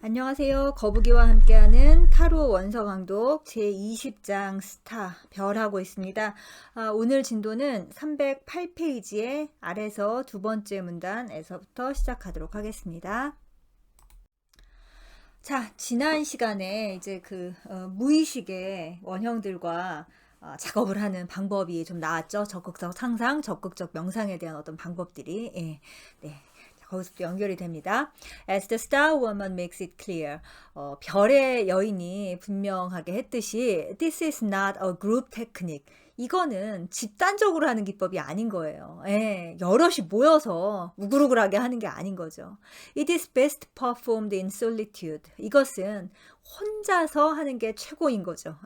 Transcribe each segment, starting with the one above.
안녕하세요. 거북이와 함께하는 타로 원서 강독 제20장 스타 별하고 있습니다. 오늘 진도는 308페이지의 아래서 두 번째 문단에서부터 시작하도록 하겠습니다. 자, 지난 시간에 이제 무의식의 원형들과 작업을 하는 방법이 좀 나왔죠. 적극적 상상, 적극적 명상에 대한 어떤 방법들이. 네. 거기서부터 연결이 됩니다. As the star woman makes it clear. 별의 여인이 분명하게 했듯이 This is not a group technique. 이거는 집단적으로 하는 기법이 아닌 거예요. 여럿이 모여서 우글우글하게 하는 게 아닌 거죠. It is best performed in solitude. 이것은 혼자서 하는 게 최고인 거죠.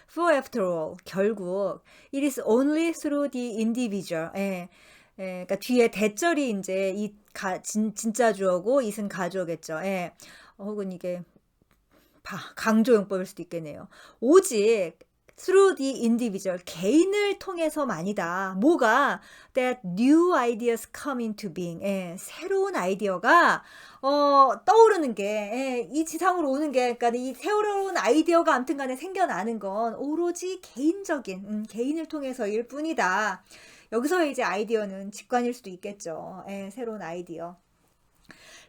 For after all, 결국 it is only through the individual. 그러니까 뒤에 대절이 이제 진짜 주어고 it은 가주어겠죠. 혹은 이게 강조용법일 수도 있겠네요. 오직 through the individual, 개인을 통해서만이다. 뭐가? That new ideas come into being. 새로운 아이디어가 떠오르는 게, 이 지상으로 오는 게, 그러니까 이 새로운 아이디어가 아무튼 간에 생겨나는 건 오로지 개인적인, 개인을 통해서일 뿐이다. 여기서 이제 아이디어는 직관일 수도 있겠죠. 새로운 아이디어.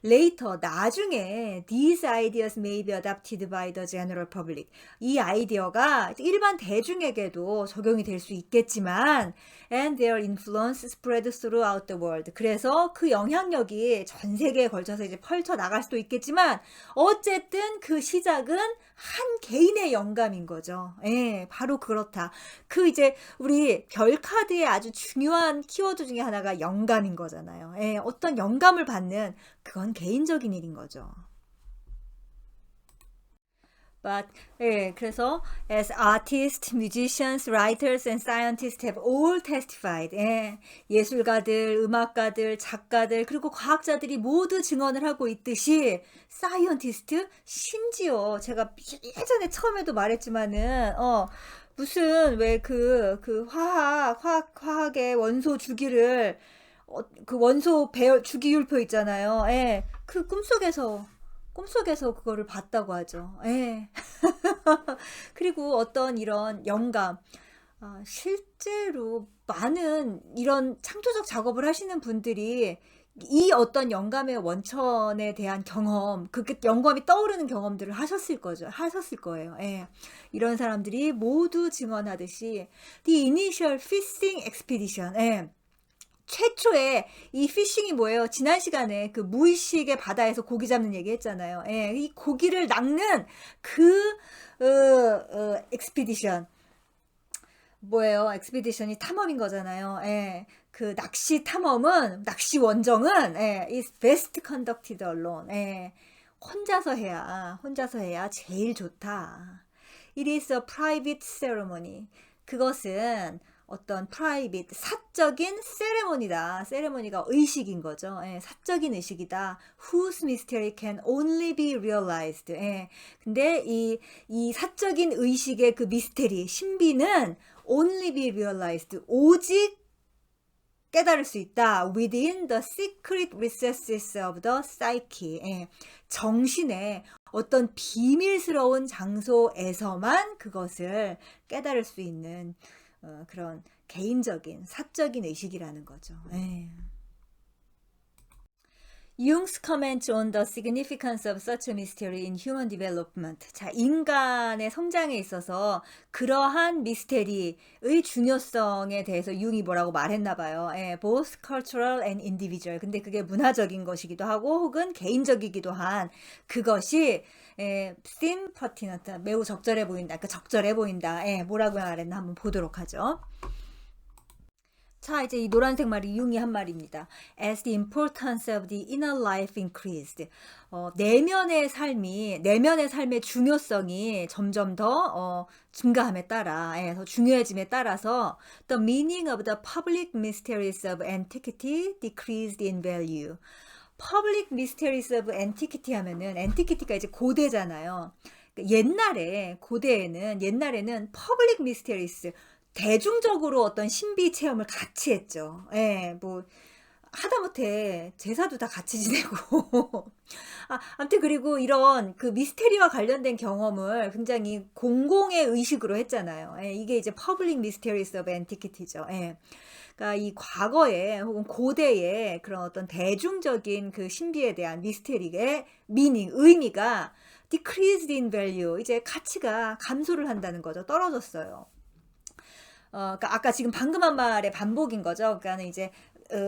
Later, 나중에 these ideas may be adopted by the general public. 이 아이디어가 일반 대중에게도 적용이 될 수 있겠지만 and their influence spread throughout the world. 그래서 그 영향력이 전 세계에 걸쳐서 이제 펼쳐 나갈 수도 있겠지만 어쨌든 그 시작은 한 개인의 영감인 거죠. 바로 그렇다. 이제 우리 별 카드의 아주 중요한 키워드 중에 하나가 영감인 거잖아요. 어떤 영감을 받는 그건 개인적인 일인 거죠. But, 그래서 as artists, musicians, writers and scientists have all testified. 예술가들, 음악가들, 작가들, 그리고 과학자들이 모두 증언을 하고 있듯이 scientist, 심지어 제가 예전에 처음에도 말했지만은 무슨 왜 화학의 원소 주기를 그 원소 주기율표 있잖아요. 그 꿈속에서 그거를 봤다고 하죠. 그리고 어떤 이런 영감, 실제로 많은 이런 창조적 작업을 하시는 분들이 이 어떤 영감의 원천에 대한 경험, 그 영감이 떠오르는 경험들을 하셨을 거예요. 이런 사람들이 모두 증언하듯이 The initial fishing expedition. 최초의 이 피싱이 뭐예요? 지난 시간에 그 무의식의 바다에서 고기 잡는 얘기 했잖아요. 이 고기를 낚는 expedition. 뭐예요? expedition이 탐험인 거잖아요. 그 낚시 원정은 is best conducted alone. 혼자서 해야 제일 좋다. It is a private ceremony. 그것은 어떤 private, 사적인 세레모니다. 세레모니가 의식인 거죠. 사적인 의식이다. Whose mystery can only be realized. 근데 이 사적인 의식의 그 미스테리, 신비는 only be realized. 오직 깨달을 수 있다. Within the secret recesses of the psyche. 정신의 어떤 비밀스러운 장소에서만 그것을 깨달을 수 있는 그런 개인적인 사적인 의식이라는 거죠. Jung's comment on the significance of such a mystery in human development. 자, 인간의 성장에 있어서 그러한 미스테리의 중요성에 대해서 융이 뭐라고 말했나 봐요. Both cultural and individual. 근데 그게 문화적인 것이기도 하고 혹은 개인적이기도 한 그것이 seem pertinent, 매우 적절해 보인다. 그러니까 적절해 보인다. 뭐라고 말했나 한번 보도록 하죠. 자, 이제 이 노란색 말이 융이 한 말입니다. As the importance of the inner life increased. 내면의 삶의 중요성이 점점 더 증가함에 따라, 더 중요해짐에 따라서 the meaning of the public mysteries of antiquity decreased in value. Public mysteries of antiquity 하면은 antiquity가 이제 고대잖아요. 옛날에는 public mysteries, 대중적으로 어떤 신비 체험을 같이 했죠. 뭐 하다못해 제사도 다 같이 지내고 아무튼 그리고 이런 그 미스테리와 관련된 경험을 굉장히 공공의 의식으로 했잖아요. 예, 이게 이제 Public Mysteries of Antiquity죠. 예. 그러니까 이 과거에 혹은 고대의 그런 어떤 대중적인 그 신비에 대한 미스테리의 의미가 decreased in value, 이제 가치가 감소를 한다는 거죠. 떨어졌어요. 그러니까 아까 지금 방금 한 말의 반복인 거죠. 그러니까는 이제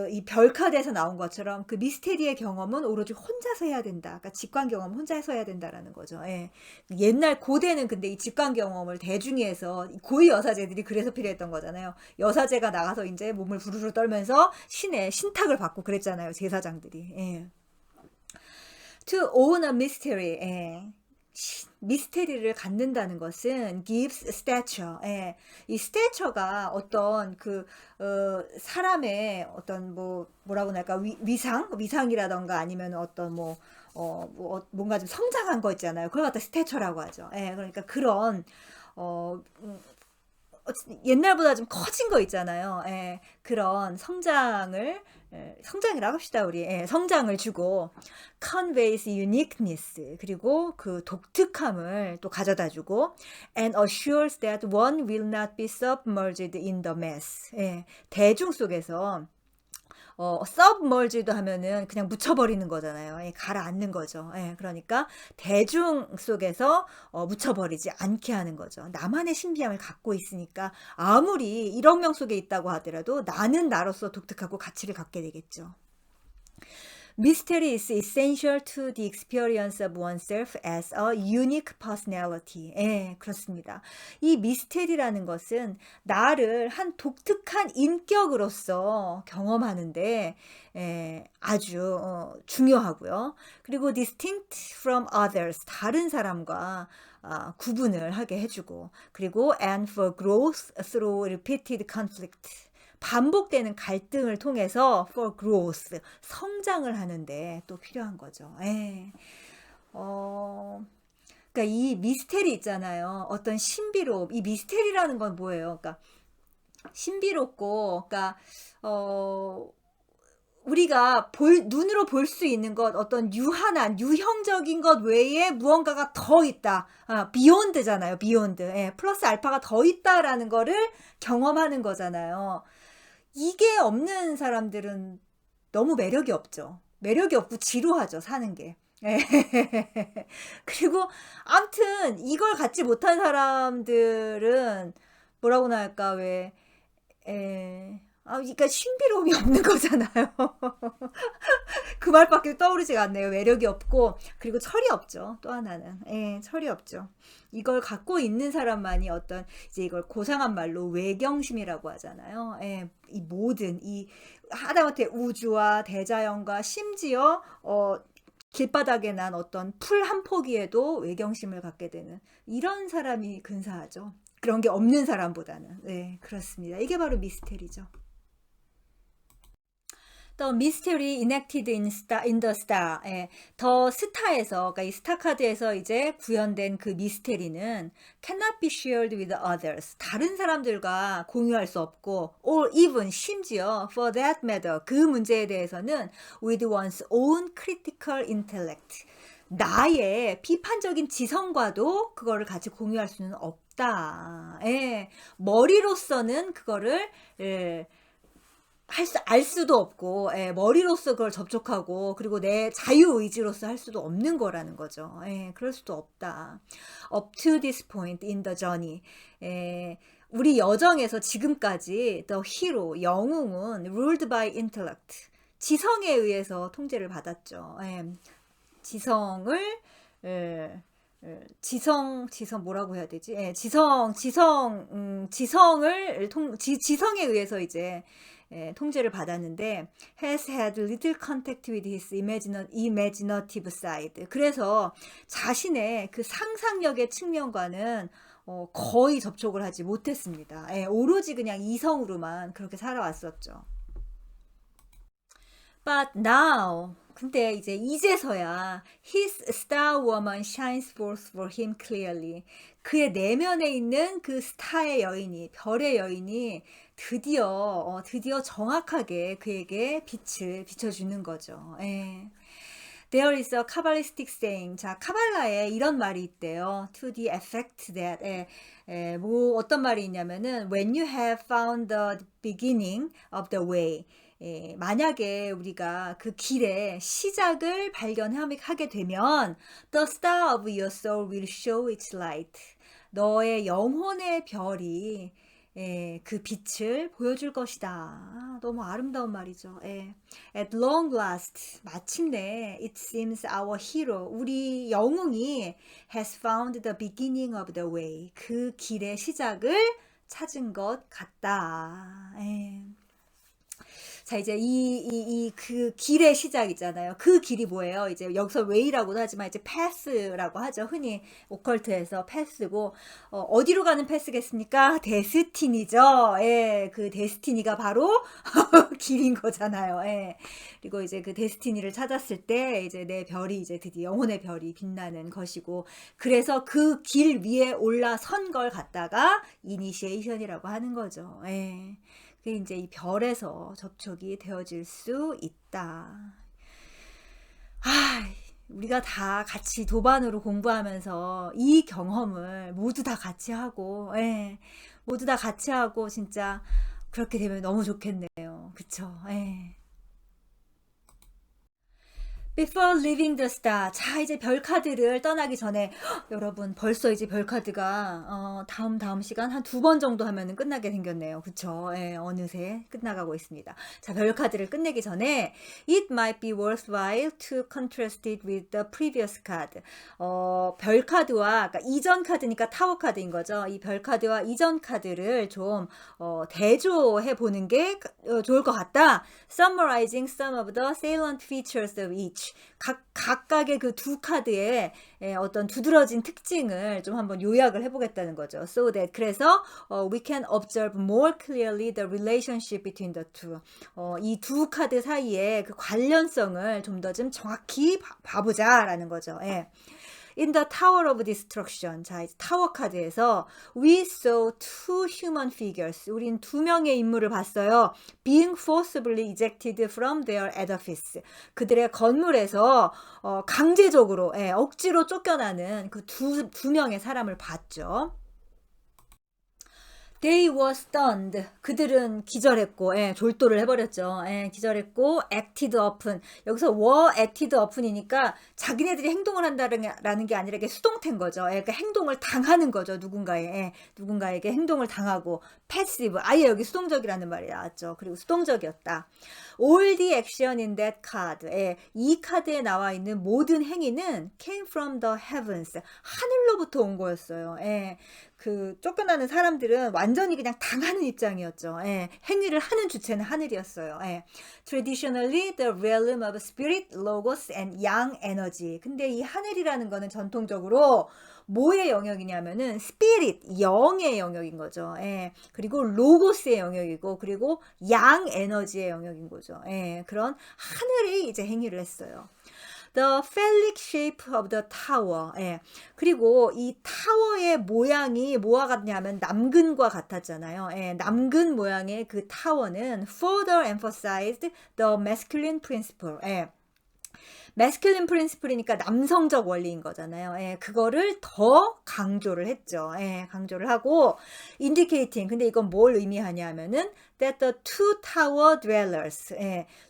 이 별카드에서 나온 것처럼 그 미스테리의 경험은 오로지 혼자서 해야 된다. 그러니까 직관 경험 혼자서 해야 된다라는 거죠. 예. 옛날 고대는 근데 이 직관 경험을 대중이 해서 고위 여사제들이 그래서 필요했던 거잖아요. 여사제가 나가서 이제 몸을 부르르 떨면서 신의 신탁을 받고 그랬잖아요. 제사장들이. 예. To own a mystery. 예. 미스테리를 갖는다는 것은 gives stature. 예. 이 stature가 어떤 그 사람의 어떤 뭐라고 할까 위상이라던가 아니면 어떤 뭔가 좀 성장한 거 있잖아요. 그걸 갖다 stature라고 하죠. 예. 그러니까 그런 어, 음, 옛날보다 좀 커진 거 있잖아요. 예, 그런 성장이라고 합시다, 우리. 예, 성장을 주고, conveys uniqueness, 그리고 그 독특함을 또 가져다 주고, and assures that one will not be submerged in the mass. 예, 대중 속에서 submerged 하면은 그냥 묻혀버리는 거잖아요. 예, 가라앉는 거죠. 예, 그러니까 대중 속에서 묻혀버리지 않게 하는 거죠. 나만의 신비함을 갖고 있으니까 아무리 1억 명 속에 있다고 하더라도 나는 나로서 독특하고 가치를 갖게 되겠죠. Mystery is essential to the experience of oneself as a unique personality. 예, 그렇습니다. 이 미스테리라는 것은 나를 한 독특한 인격으로서 경험하는데 아주 중요하고요. 그리고 distinct from others, 다른 사람과 구분을 하게 해주고, 그리고 and for growth through repeated conflict. 반복되는 갈등을 통해서 for growth, 성장을 하는데 또 필요한 거죠. 예. 그러니까 이 미스테리 있잖아요. 어떤 신비로움. 이 미스테리라는 건 뭐예요? 그러니까 신비롭고, 그러니까 우리가 눈으로 볼 수 있는 것, 어떤 유형적인 것 외에 무언가가 더 있다. beyond잖아요. beyond. 예, 플러스 알파가 더 있다라는 거를 경험하는 거잖아요. 이게 없는 사람들은 너무 매력이 없죠. 매력이 없고 지루하죠, 사는 게. 예. 그리고 암튼 이걸 갖지 못한 사람들은 뭐라고나 할까, 그러니까 신비로움이 없는 거잖아요. 그 말밖에 떠오르지가 않네요. 매력이 없고, 그리고 철이 없죠. 또 하나는. 예, 철이 없죠. 이걸 갖고 있는 사람만이 어떤, 이제 이걸 고상한 말로 외경심이라고 하잖아요. 예, 이 모든, 하다못해 우주와 대자연과 심지어, 길바닥에 난 어떤 풀 한 포기에도 외경심을 갖게 되는 이런 사람이 근사하죠. 그런 게 없는 사람보다는. 네, 그렇습니다. 이게 바로 미스테리죠. The mystery enacted in the star. 예, 더 스타에서, 그러니까 이 스타 카드에서 이제 구현된 그 미스테리는 cannot be shared with others. 다른 사람들과 공유할 수 없고, or even 심지어 for that matter, 그 문제에 대해서는 with one's own critical intellect. 나의 비판적인 지성과도 그거를 같이 공유할 수는 없다. 예, 머리로서는 그거를 알 수도 없고, 머리로서 그걸 접촉하고, 그리고 내 자유의지로서 할 수도 없는 거라는 거죠. 그럴 수도 없다. Up to this point in the journey. 우리 여정에서 지금까지 the hero, 영웅은 ruled by intellect. 지성에 의해서 통제를 받았죠. 지성을, 지성 뭐라고 해야 되지? 지성에 의해서 이제 통제를 받았는데 has had little contact with his imaginative side. 그래서 자신의 그 상상력의 측면과는 거의 접촉을 하지 못했습니다. 오로지 그냥 이성으로만 그렇게 살아왔었죠. But now, 근데 이제서야 his star woman shines forth for him clearly. 그의 내면에 있는 그 스타의 여인이, 별의 여인이 드디어 정확하게 그에게 빛을 비춰주는 거죠. There is a Kabbalistic saying. 자, 카발라에 이런 말이 있대요. To the effect that. 뭐 어떤 말이 있냐면은 when you have found the beginning of the way. 만약에 우리가 그 길의 시작을 발견하게 되면 the star of your soul will show its light. 너의 영혼의 별이 그 빛을 보여줄 것이다. 너무 아름다운 말이죠. At long last, 마침내 it seems our hero, 우리 영웅이 has found the beginning of the way. 그 길의 시작을 찾은 것 같다. 자, 이제 그 길의 시작이잖아요. 그 길이 뭐예요? 이제 여기서 way라고도 하지만 이제 path라고 하죠. 흔히 오컬트에서 path고, 어디로 가는 path겠습니까? 데스티니죠. 그 데스티니가 바로 길인 거잖아요. 그리고 이제 그 데스티니를 찾았을 때 이제 내 별이 이제 드디어 영혼의 별이 빛나는 것이고, 그래서 그 길 위에 올라선 걸 갖다가 이니시에이션이라고 하는 거죠. 그게 이제 이 별에서 접촉이 되어질 수 있다. 우리가 다 같이 도반으로 공부하면서 이 경험을 모두 다 같이 하고, 모두 다 같이 하고 진짜 그렇게 되면 너무 좋겠네요. 그쵸? Before leaving the star. 자, 이제 별카드를 떠나기 전에 여러분 벌써 이제 별카드가 다음 시간 한 2번 정도 하면은 끝나게 생겼네요. 그쵸? 어느새 끝나가고 있습니다. 자, 별카드를 끝내기 전에 it might be worthwhile to contrast it with the previous card. 별카드와 그러니까 이전 카드니까 타워 카드인 거죠. 이 별카드와 이전 카드를 좀 대조해 보는 게 좋을 것 같다. Summarizing some of the salient features of each. 각각의 그 두 카드의 어떤 두드러진 특징을 좀 한번 요약을 해보겠다는 거죠. So that 그래서 we can observe more clearly the relationship between the two. 이 두 카드 사이의 그 관련성을 좀 더 좀 정확히 봐보자라는 거죠. In the Tower of Destruction. 자, 이제 타워 카드에서 we saw two human figures. 우린 두 명의 인물을 봤어요. Being forcibly ejected from their edifice. 그들의 건물에서 강제적으로 억지로 쫓겨나는 그 두 명의 사람을 봤죠. They were stunned. 그들은 기절했고, 졸도를 해버렸죠. 기절했고, acted upon. 여기서 were acted upon이니까 자기네들이 행동을 한다는 게 아니라 이게 수동태인 거죠. 그러니까 행동을 당하는 거죠. 누군가에게 행동을 당하고. passive. 아예 여기 수동적이라는 말이 나왔죠. 그리고 수동적이었다. All the action in that card. 이 카드에 나와 있는 모든 행위는 came from the heavens. 하늘로부터 온 거였어요. 그 쫓겨나는 사람들은 완전히 그냥 당하는 입장이었죠. 행위를 하는 주체는 하늘이었어요. Traditionally the realm of spirit, logos and yang energy. 근데 이 하늘이라는 거는 전통적으로 뭐의 영역이냐면은 spirit, 영의 영역인 거죠. 그리고 로고스의 영역이고, 그리고 양 에너지의 영역인 거죠. 그런 하늘이 이제 행위를 했어요. The phallic shape of the tower. 그리고 이 타워의 모양이 뭐와 같냐면 남근과 같았잖아요. 남근 모양의 그 타워는 further emphasized the masculine principle. masculine principle이니까 남성적 원리인 거잖아요. 그거를 더 강조를 했죠. 강조를 하고 indicating. 근데 이건 뭘 의미하냐면은 that the two tower dwellers.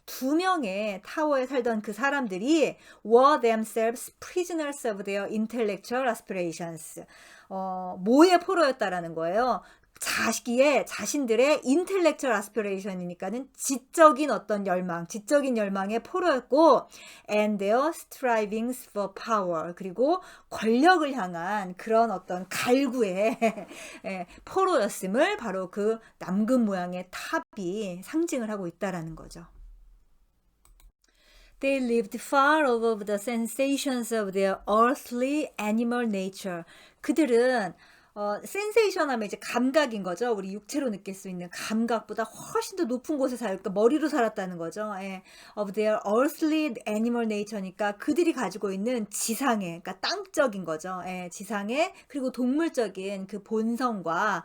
두 명의 타워에 살던 그 사람들이 were themselves prisoners of their intellectual aspirations. 뭐의 포로였다라는 거예요. 자신들의 intellectual aspiration이니까는 지적인 어떤 열망, 지적인 열망의 포로였고, and their strivings for power. 그리고 권력을 향한 그런 어떤 갈구의 포로였음을 바로 그 남근 모양의 탑이 상징을 하고 있다라는 거죠. They lived far above the sensations of their earthly animal nature. 그들은 센세이션 하면 이제 감각인 거죠. 우리 육체로 느낄 수 있는 감각보다 훨씬 더 높은 곳에 그러니까 머리로 살았다는 거죠. Of their earthly animal nature니까 그들이 가지고 있는 지상의, 그러니까 땅적인 거죠. 지상의, 그리고 동물적인 그 본성과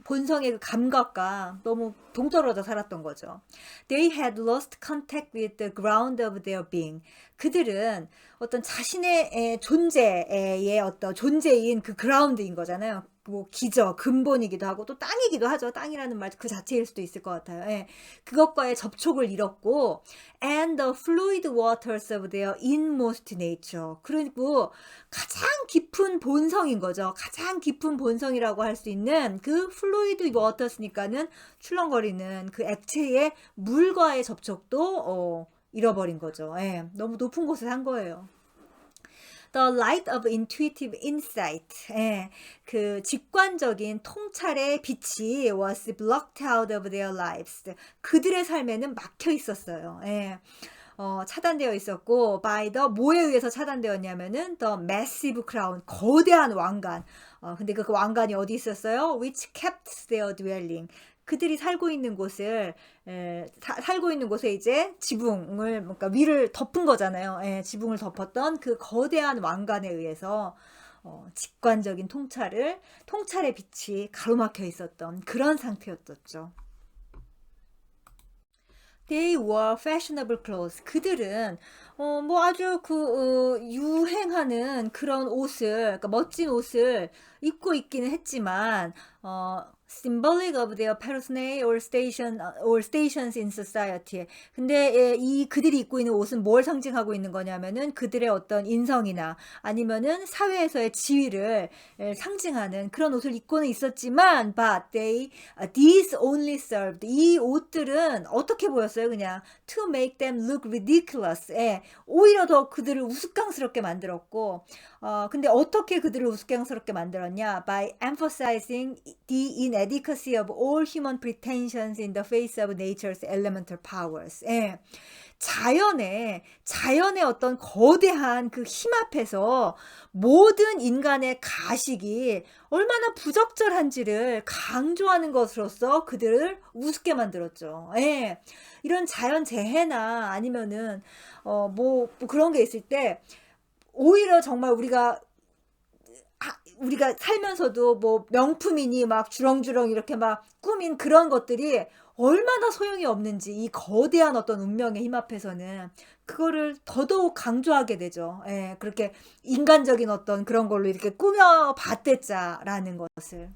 본성의 그 감각과 너무 동떨어져 살았던 거죠. They had lost contact with the ground of their being. 그들은 어떤 자신의 존재의 어떤 존재인 그 그라운드인 거잖아요. 뭐 기저, 근본이기도 하고 또 땅이기도 하죠. 땅이라는 말 그 자체일 수도 있을 것 같아요. 예. 그것과의 접촉을 잃었고 and the fluid waters of their inmost nature. 그리고 가장 깊은 본성인 거죠. 가장 깊은 본성이라고 할 수 있는 그 fluid waters니까는 출렁거리는 그 액체의 물과의 접촉도 잃어버린 거죠. 예. 너무 높은 곳에 산 거예요. The light of intuitive insight. 예, 그 직관적인 통찰의 빛이 was blocked out of their lives. 그들의 삶에는 막혀 있었어요. 예. 차단되어 있었고 by the 뭐에 의해서 차단되었냐면은 the massive crown 거대한 왕관. 근데 그 왕관이 어디 있었어요? Which kept their dwelling. 그들이 살고 있는 곳을 살고 있는 곳에 이제 지붕을 그러니까 위를 덮은 거잖아요. 예, 지붕을 덮었던 그 거대한 왕관에 의해서 직관적인 통찰의 빛이 가로막혀 있었던 그런 상태였었죠. They wore fashionable clothes. 그들은 뭐 아주 유행하는 그런 옷을, 그러니까 멋진 옷을 입고 있기는 했지만 symbolic of their personae or stations in society. 근데 이 그들이 입고 있는 옷은 뭘 상징하고 있는 거냐면은 그들의 어떤 인성이나 아니면은 사회에서의 지위를 상징하는 그런 옷을 입고는 있었지만 but these only served. 이 옷들은 어떻게 보였어요? 그냥 to make them look ridiculous. 오히려 더 그들을 우스꽝스럽게 만들었고 근데 어떻게 그들을 우스꽝스럽게 만들었냐? By emphasizing the inadequacy of all human pretensions in the face of nature's elemental powers. 자연의 어떤 거대한 그 힘 앞에서 모든 인간의 가식이 얼마나 부적절한지를 강조하는 것으로서 그들을 우습게 만들었죠. 이런 자연 재해나 아니면은 뭐 그런 게 있을 때 오히려 정말 우리가 살면서도 뭐 명품이니 막 주렁주렁 이렇게 막 꾸민 그런 것들이 얼마나 소용이 없는지 이 거대한 어떤 운명의 힘 앞에서는 그거를 더더욱 강조하게 되죠. 그렇게 인간적인 어떤 그런 걸로 이렇게 꾸며봤댔자라는 것을.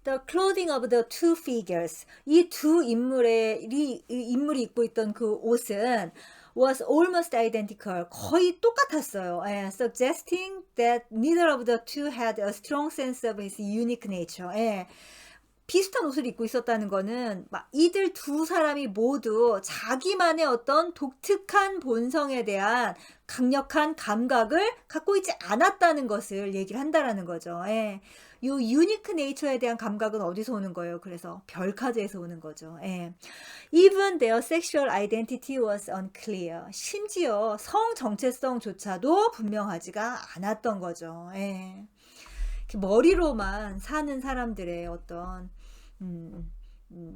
The clothing of the two figures. 이 두 인물이 입고 있던 그 옷은 was almost identical. 거의 똑같았어요. Suggesting that neither of the two had a strong sense of his unique nature. 비슷한 옷을 입고 있었다는 거는 이들 두 사람이 모두 자기만의 어떤 독특한 본성에 대한 강력한 감각을 갖고 있지 않았다는 것을 얘기를 한다라는 거죠. 이 유니크 네이처에 대한 감각은 어디서 오는 거예요? 그래서 별카드에서 오는 거죠. Even their sexual identity was unclear. 심지어 성 정체성조차도 분명하지가 않았던 거죠. 머리로만 사는 사람들의 어떤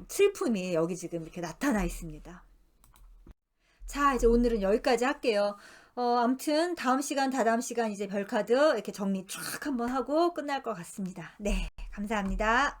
슬픔이 여기 지금 이렇게 나타나 있습니다. 자, 이제 오늘은 여기까지 할게요. 아무튼 다음 시간, 다다음 시간 이제 별카드 이렇게 정리 쫙 한번 하고 끝날 것 같습니다. 네, 감사합니다.